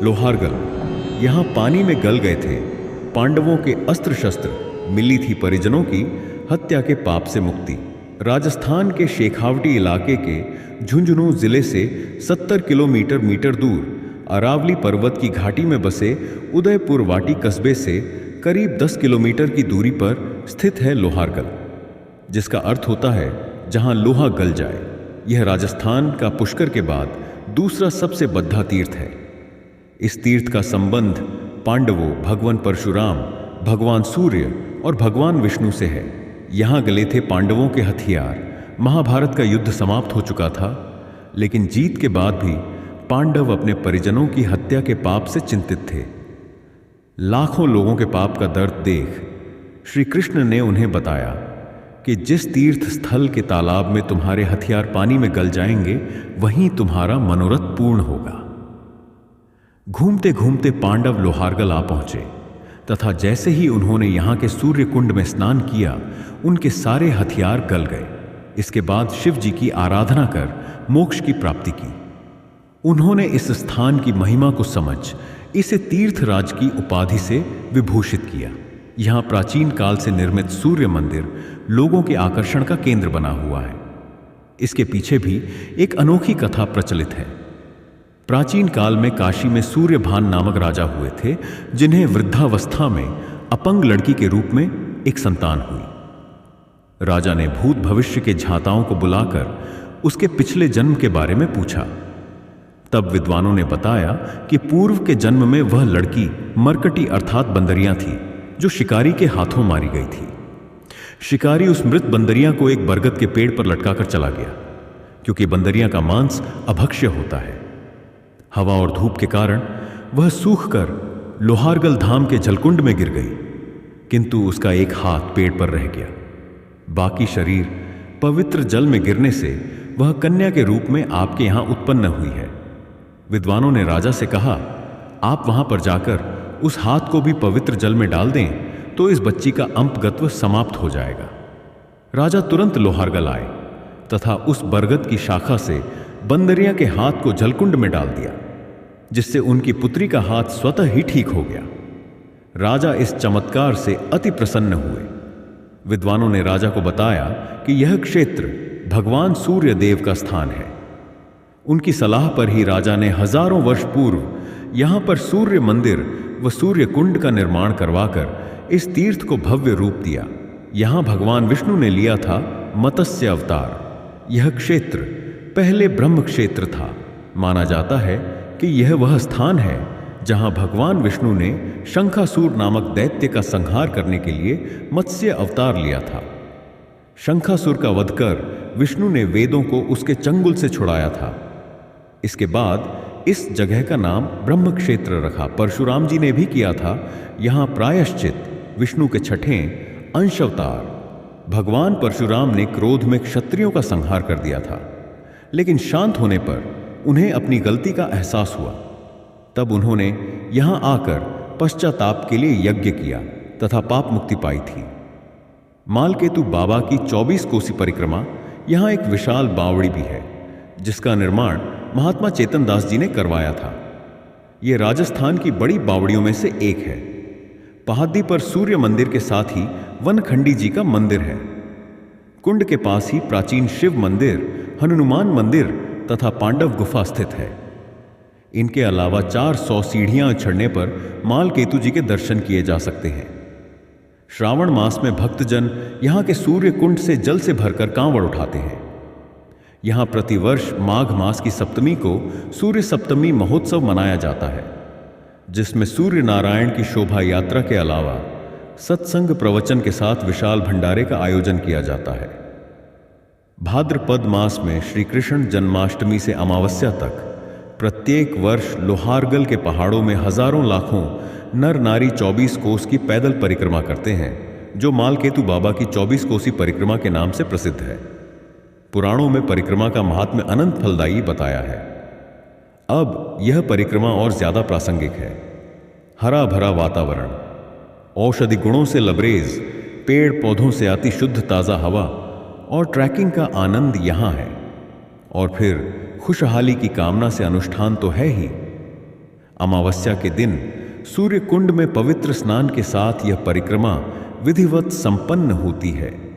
लोहारगल। यहाँ पानी में गल गए थे पांडवों के अस्त्र शस्त्र, मिली थी परिजनों की हत्या के पाप से मुक्ति। राजस्थान के शेखावटी इलाके के झुंझुनू जिले से 70 किलोमीटर दूर अरावली पर्वत की घाटी में बसे उदयपुर वाटी कस्बे से करीब 10 किलोमीटर की दूरी पर स्थित है लोहारगल, जिसका अर्थ होता है जहां लोहा गल जाए। यह राजस्थान का पुष्कर के बाद दूसरा सबसे बद्धा तीर्थ है। इस तीर्थ का संबंध पांडवों, भगवान परशुराम, भगवान सूर्य और भगवान विष्णु से है। यहां गले थे पांडवों के हथियार। महाभारत का युद्ध समाप्त हो चुका था, लेकिन जीत के बाद भी पांडव अपने परिजनों की हत्या के पाप से चिंतित थे। लाखों लोगों के पाप का दर्द देख श्री कृष्ण ने उन्हें बताया कि जिस तीर्थ स्थल के तालाब में तुम्हारे हथियार पानी में गल जाएंगे, वहीं तुम्हारा मनोरथ पूर्ण होगा। घूमते घूमते पांडव लोहारगल आ पहुंचे तथा जैसे ही उन्होंने यहां के सूर्य कुंड में स्नान किया, उनके सारे हथियार गल गए। इसके बाद शिव जी की आराधना कर मोक्ष की प्राप्ति की। उन्होंने इस स्थान की महिमा को समझ इसे तीर्थराज की उपाधि से विभूषित किया। यहां प्राचीन काल से निर्मित सूर्य मंदिर लोगों के आकर्षण का केंद्र बना हुआ है। इसके पीछे भी एक अनोखी कथा प्रचलित है। प्राचीन काल में काशी में सूर्यभान नामक राजा हुए थे, जिन्हें वृद्धावस्था में अपंग लड़की के रूप में एक संतान हुई। राजा ने भूत भविष्य के झाताओं को बुलाकर उसके पिछले जन्म के बारे में पूछा। तब विद्वानों ने बताया कि पूर्व के जन्म में वह लड़की मरकटी अर्थात बंदरियां थी, जो शिकारी के हाथों मारी गई थी। शिकारी उस मृत बंदरियां को एक बरगद के पेड़ पर लटकाकर चला गया, क्योंकि बंदरियां का मांस अभक्ष्य होता है। हवा और धूप के कारण वह सूखकर लोहारगल धाम के जलकुंड में गिर गई, किंतु उसका एक हाथ पेड़ पर रह गया। बाकी शरीर पवित्र जल में गिरने से वह कन्या के रूप में आपके यहां उत्पन्न हुई है। विद्वानों ने राजा से कहा, आप वहां पर जाकर उस हाथ को भी पवित्र जल में डाल दें तो इस बच्ची का अंपगत्व समाप्त हो जाएगा। राजा तुरंत लोहारगल आए तथा उस बरगद की शाखा से बंदरिया के हाथ को जलकुंड में डाल दिया, जिससे उनकी पुत्री का हाथ स्वतः ही ठीक हो गया। राजा इस चमत्कार से अति प्रसन्न हुए। विद्वानों ने राजा को बताया कि यह क्षेत्र भगवान सूर्य देव का स्थान है। उनकी सलाह पर ही राजा ने हजारों वर्ष पूर्व यहां पर सूर्य मंदिर व सूर्य कुंड का निर्माण करवाकर इस तीर्थ को भव्य रूप दिया। यहां भगवान विष्णु ने लिया था मत्स्य अवतार। यह क्षेत्र पहले ब्रह्म क्षेत्र था। माना जाता है कि यह वह स्थान है जहां भगवान विष्णु ने शंखासुर नामक दैत्य का संहार करने के लिए मत्स्य अवतार लिया था। शंखासुर का वध कर विष्णु ने वेदों को उसके चंगुल से छुड़ाया था। इसके बाद इस जगह का नाम ब्रह्म क्षेत्र रखा। परशुराम जी ने भी किया था। यहां प्रायश्चित विष्णु के छठें अंश अवतार भगवान परशुराम ने क्रोध में क्षत्रियों का संहार कर दिया था, लेकिन शांत होने पर उन्हें अपनी गलती का एहसास हुआ। तब उन्होंने यहां आकर पश्चाताप के लिए यज्ञ किया तथा पाप मुक्ति पाई थी। मालकेतु बाबा की 24 कोसी परिक्रमा यहां एक विशाल बावड़ी भी है, जिसका निर्माण महात्मा चेतन दास जी ने करवाया था। यह राजस्थान की बड़ी बावड़ियों में से एक है। पहाड़ी पर सूर्य मंदिर के साथ ही वनखंडी जी का मंदिर है। कुंड के पास ही प्राचीन शिव मंदिर, हनुमान मंदिर तथा पांडव गुफा स्थित है। इनके अलावा 400 सीढ़ियां चढ़ने पर मालकेतु जी के दर्शन किए जा सकते हैं। श्रावण मास में भक्तजन यहां के सूर्य कुंड से जल से भरकर कांवड़ उठाते हैं। यहां प्रतिवर्ष माघ मास की सप्तमी को सूर्य सप्तमी महोत्सव मनाया जाता है, जिसमें सूर्य नारायण की शोभा यात्रा के अलावा सत्संग प्रवचन के साथ विशाल भंडारे का आयोजन किया जाता है। भाद्रपद मास में श्री कृष्ण जन्माष्टमी से अमावस्या तक प्रत्येक वर्ष लोहारगल के पहाड़ों में हजारों लाखों नर नारी 24 कोस की पैदल परिक्रमा करते हैं, जो मालकेतु बाबा की 24 कोसी परिक्रमा के नाम से प्रसिद्ध है। पुराणों में परिक्रमा का महात्म्य अनंत फलदायी बताया है। अब यह परिक्रमा और ज्यादा प्रासंगिक है। हरा भरा वातावरण, औषधि गुणों से लबरेज पेड़ पौधों से आती शुद्ध ताजा हवा और ट्रैकिंग का आनंद यहां है। और फिर खुशहाली की कामना से अनुष्ठान तो है ही। अमावस्या के दिन सूर्य कुंड में पवित्र स्नान के साथ यह परिक्रमा विधिवत संपन्न होती है।